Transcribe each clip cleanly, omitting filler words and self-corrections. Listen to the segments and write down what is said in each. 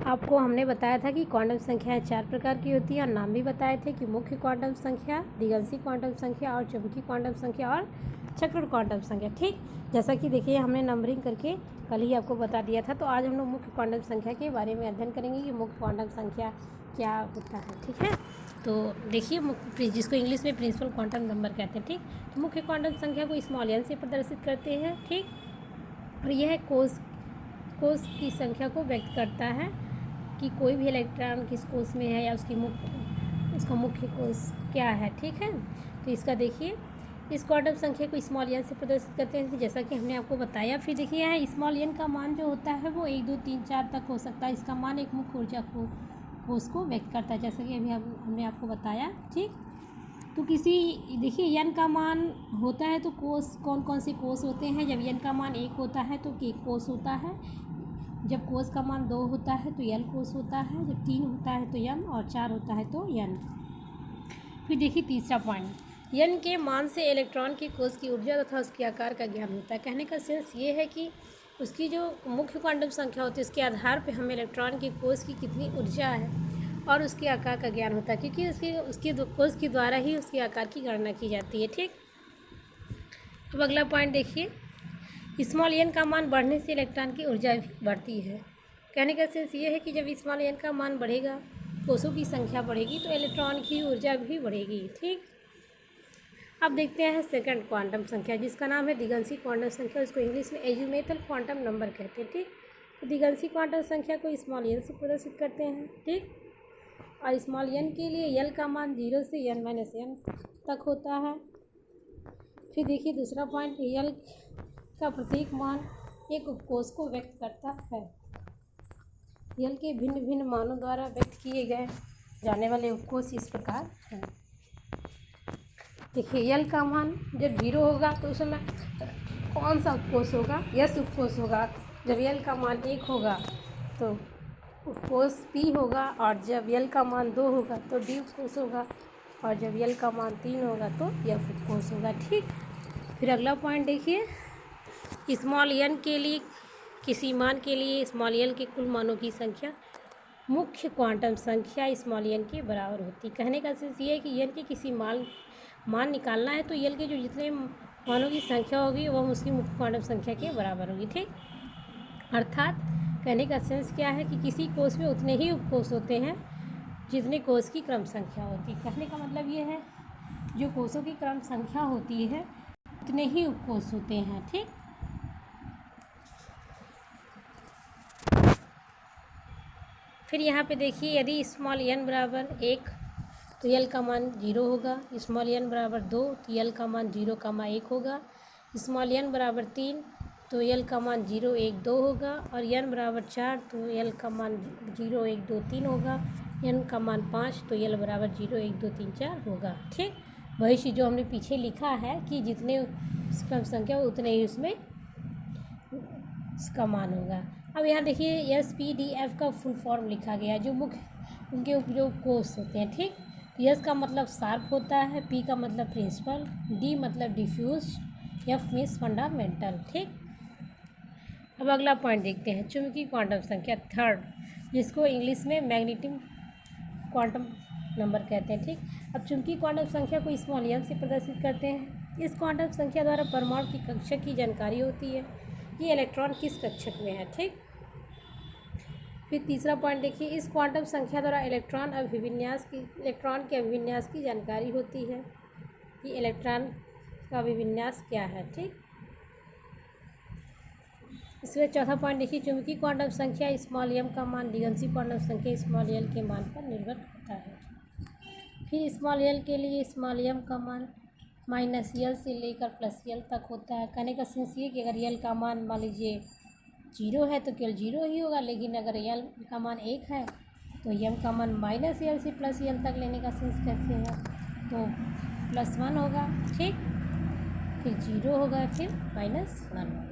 आपको हमने बताया था कि क्वांटम संख्याएं 4 प्रकार की होती हैं और नाम भी बताए थे कि मुख्य क्वांटम संख्या, दिगंशी क्वांटम संख्या और चुंबकीय क्वांटम संख्या और चक्र क्वांटम संख्या। ठीक, जैसा कि देखिए हमने नंबरिंग करके कल ही आपको बता दिया था। तो आज हम लोग मुख्य क्वांटम संख्या के बारे में अध्ययन करेंगे कि मुख्य क्वांटम संख्या क्या होता है। ठीक है, तो देखिए जिसको इंग्लिश में प्रिंसिपल क्वांटम नंबर कहते हैं। ठीक, तो मुख्य क्वांटम संख्या को स्मॉल एन से प्रदर्शित करते हैं। ठीक, और यह कोष की संख्या को व्यक्त करता है कि कोई भी इलेक्ट्रॉन किस कोष में है या उसका मुख्य कोष क्या है। ठीक है, तो इसका देखिए इस क्वांटम संख्या को स्मॉल एन से प्रदर्शित करते हैं जैसा कि हमने आपको बताया। फिर देखिए यहाँ स्मॉल एन का मान जो होता है वो 1, 2, 3, 4 तक हो सकता है। इसका मान एक मुख्य ऊर्जा कोष को व्यक्त करता है जैसा कि अभी हमने आपको बताया। ठीक, तो देखिए एन का मान होता है तो कोष कौन कौन से कोष होते हैं। जब एन का मान 1 होता है तो के कोष होता है। जब कोष का मान 2 होता है तो एल कोष होता है। जब 3 होता है तो एन और 4 होता है तो एन। फिर देखिए तीसरा पॉइंट, एन के मान से इलेक्ट्रॉन की कोष की ऊर्जा तथा उसके आकार का ज्ञान होता है। कहने का सेंस ये है कि उसकी जो मुख्य क्वांटम संख्या होती है उसके आधार पर हमें इलेक्ट्रॉन की कोष की कितनी ऊर्जा है और उसके आकार का ज्ञान होता है, क्योंकि उसकी कोष के द्वारा ही उसके आकार की गणना की जाती है। ठीक, अब अगला पॉइंट देखिए, स्मॉल एन का मान बढ़ने से इलेक्ट्रॉन की ऊर्जा भी बढ़ती है। कहने का सेंस ये है कि जब स्मॉल एन का मान बढ़ेगा, कोषों की संख्या बढ़ेगी तो इलेक्ट्रॉन की ऊर्जा भी बढ़ेगी। ठीक, अब देखते हैं सेकंड क्वांटम संख्या जिसका नाम है दिगंशी क्वांटम संख्या। उसको इंग्लिश में एजिमुथल क्वांटम नंबर कहते हैं। ठीक, तो दिगंशी क्वांटम संख्या को स्मॉल एन से प्रदर्शित करते हैं। ठीक, और स्मॉल एन के लिए एल का मान 0 से एन माइनस एन तक होता है। फिर देखिए दूसरा पॉइंट, एल का प्रत्येक मान एक उपकोष को व्यक्त करता है। एल के भिन्न भिन्न मानों द्वारा व्यक्त किए गए जाने वाले उपकोष इस प्रकार हैं। देखिए एल का मान जब 0 होगा तो उस समय कौन सा उपकोष होगा? यस उपकोष होगा। जब एल का मान 1 होगा तो उपकोष पी होगा, और जब एल का मान 2 होगा तो डी उपकोष होगा, और जब एल का मान 3 होगा तो एफ उपकोष होगा। ठीक, फिर अगला पॉइंट देखिए, स्मॉल एन के लिए किसी मान के लिए स्मॉल एल के कुल मानों की संख्या मुख्य क्वांटम संख्या स्मॉल एन के बराबर होती है। कहने का सेंस ये है कि एन के किसी मान निकालना है तो एल के जो जितने मानों की संख्या होगी वह उसकी मुख्य क्वांटम संख्या के बराबर होगी। ठीक, अर्थात कहने का सेंस क्या है कि किसी कोष में उतने ही उपकोष होते हैं जितने कोष की क्रम संख्या होती है। कहने का मतलब ये है जो कोषों की क्रम संख्या होती है उतने ही उपकोष होते हैं। ठीक, फिर यहाँ पे देखिए यदि स्मॉल एन बराबर 1 तो एल का मान 0 होगा। स्मॉल एन बराबर 2 तो एल का मान 0,1 होगा। स्मॉल एन बराबर 3 तो एल का मान 0, 1, 2 होगा, और एन बराबर 4 तो एल का मान 0, 1, 2, 3 होगा। एन का मान 5 तो एल बराबर 0, 1, 2, 3, 4 होगा। ठीक, वही चीज़ जो हमने पीछे लिखा है कि जितने क्रम संख्या उतने ही उसमें इसका मान होगा। अब यहाँ देखिए SPDF का फुल फॉर्म लिखा गया है जो मुख्य उनके जो कोष होते हैं। ठीक, एस का मतलब शार्प होता है, पी का मतलब प्रिंसिपल, डी मतलब डिफ्यूज, एफ मीन्स फंडामेंटल। ठीक, अब अगला पॉइंट देखते हैं, चुंबकीय क्वांटम संख्या थर्ड, जिसको इंग्लिश में मैग्नेटिक क्वांटम नंबर कहते हैं। ठीक, अब चुंबकीय क्वांटम संख्या को स्मॉल एन से प्रदर्शित करते हैं। इस क्वांटम संख्या द्वारा परमाणु की कक्षक की जानकारी होती है कि इलेक्ट्रॉन किस कक्षक में है। ठीक, फिर तीसरा पॉइंट देखिए, इस क्वांटम संख्या द्वारा इलेक्ट्रॉन के अभिविन्यास की जानकारी होती है कि इलेक्ट्रॉन का अभिविन्यास क्या है। ठीक, इसमें चौथा पॉइंट देखिए, चुंबकीय क्वांटम संख्या स्मॉल एम का मान दिगंशी क्वांटम संख्या स्मॉल एल के मान पर निर्भर करता है। फिर स्मॉल एल के लिए स्मॉल एम का मान माइनस एल से लेकर प्लस एल तक होता है। कहने का सेंस ये कि अगर एल का मान मान लीजिए 0 है तो केवल 0 ही होगा, लेकिन अगर एल का मान 1 है तो एम का मान माइनस एल से प्लस एल तक लेने का सेंस कैसे है, तो +1 होगा। ठीक, फिर 0 होगा, फिर -1 होगा।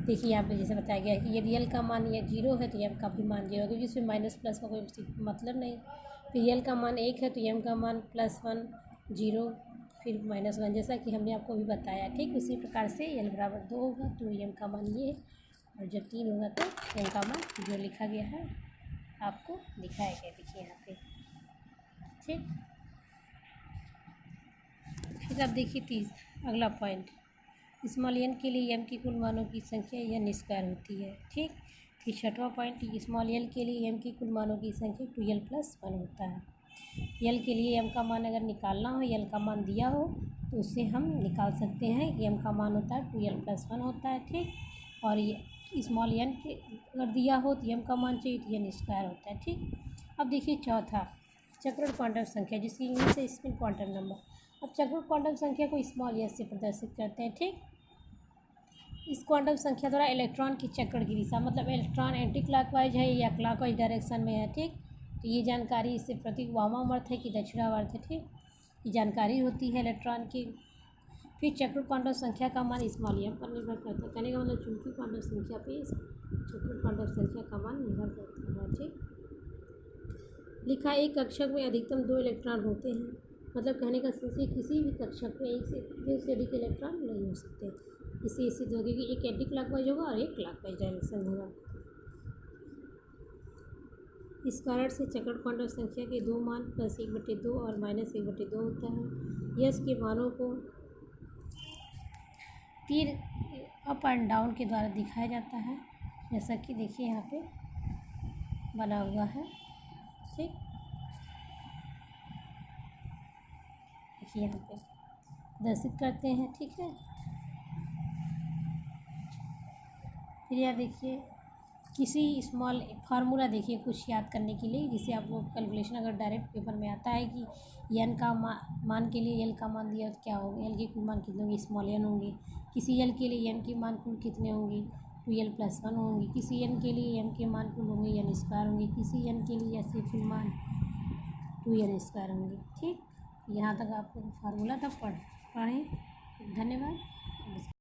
देखिए यहाँ पे जैसे बताया गया है कि यदि एल का मान ये 0 है तो एम का भी मान 0 है, क्योंकि इसमें माइनस प्लस का कोई मतलब नहीं। फिर एल का मान 1 है तो एम का मान +1, 0, फिर -1, जैसा कि हमने आपको भी बताया। ठीक, उसी प्रकार से एल बराबर 2 होगा तो एम का मान ये और जब 3 होगा तो एम का मान जो लिखा गया है आपको दिखाया गया, देखिए यहाँ पे। ठीक, फिर अब देखिए अगला पॉइंट, स्मॉल एन के लिए एम की कुल मानों की संख्या एन स्क्वायर होती है। ठीक, फिर छठवां पॉइंट, स्मॉल एल के लिए एम की कुल मानों की संख्या 2l+1 होता है। एल के लिए एम का मान अगर निकालना हो, एल का मान दिया हो तो उससे हम निकाल सकते हैं। एम का मान होता है 2l+1 होता है। ठीक, और ये स्मॉल एन के अगर दिया हो तो एम का मान चाहिए तो एन स्क्वायर होता है। ठीक, अब देखिए चौथा, चक्रण क्वांटम संख्या जिसकी इंग्लिश है स्पिन क्वांटम नंबर। अब चक्रण क्वांटम संख्या को स्मॉल एस से प्रदर्शित करते हैं। ठीक, इस क्वांटम संख्या द्वारा इलेक्ट्रॉन की चक्रण की दिशा, मतलब इलेक्ट्रॉन एंटी क्लॉकवाइज है या क्लॉकवाइज डायरेक्शन में है। ठीक, तो ये जानकारी इससे प्रतीक वामावर्त है कि दक्षिणावर्त है। ठीक, ये जानकारी होती है इलेक्ट्रॉन की। फिर चक्र क्वांटम संख्या का मान स्मॉल एम पर निर्भर करता है। कहने का मतलब चुंबकीय क्वांटम संख्या पे चक्र क्वांटम संख्या का मान निर्भर करता है। ठीक, लिखा एक कक्षक में अधिकतम 2 इलेक्ट्रॉन होते हैं, मतलब कहने का सेंस किसी भी कक्षक में एक से अधिक इलेक्ट्रॉन नहीं हो सकते। इसी सिद्ध होगी कि एक एंटी क्लॉकवाइज होगा और एक क्लॉकवाइज डायरेक्शन होगा। इस कारण से चक्रण क्वांटम संख्या के 2 मान +1/2 और -1/2 होता है। यश के मानों को तीर अप एंड डाउन के द्वारा दिखाया जाता है, जैसा कि देखिए यहाँ पे बना हुआ है। ठीक, देखिए यहाँ पे प्रदर्शित करते हैं। ठीक है, फिर यह देखिए किसी स्मॉल फार्मूला देखिए कुछ याद करने के लिए, जिसे आप लोग कैलकुलेशन अगर डायरेक्ट पेपर में आता है कि एन का मान के लिए एल का मान दिया तो क्या होगा, एल के कुल मान कितने होंगे, स्मॉल एन होंगे। किसी एल के लिए एन के मान कुल कितने होंगे, 2l+1 होंगे। किसी एन के लिए एम के मान कुल होंगे एन स्क्वायर होंगे। किसी एन के लिए ऐसे कुल मान 2n² होंगे। ठीक, यहाँ तक आपको फार्मूला तक पढ़ें। धन्यवाद।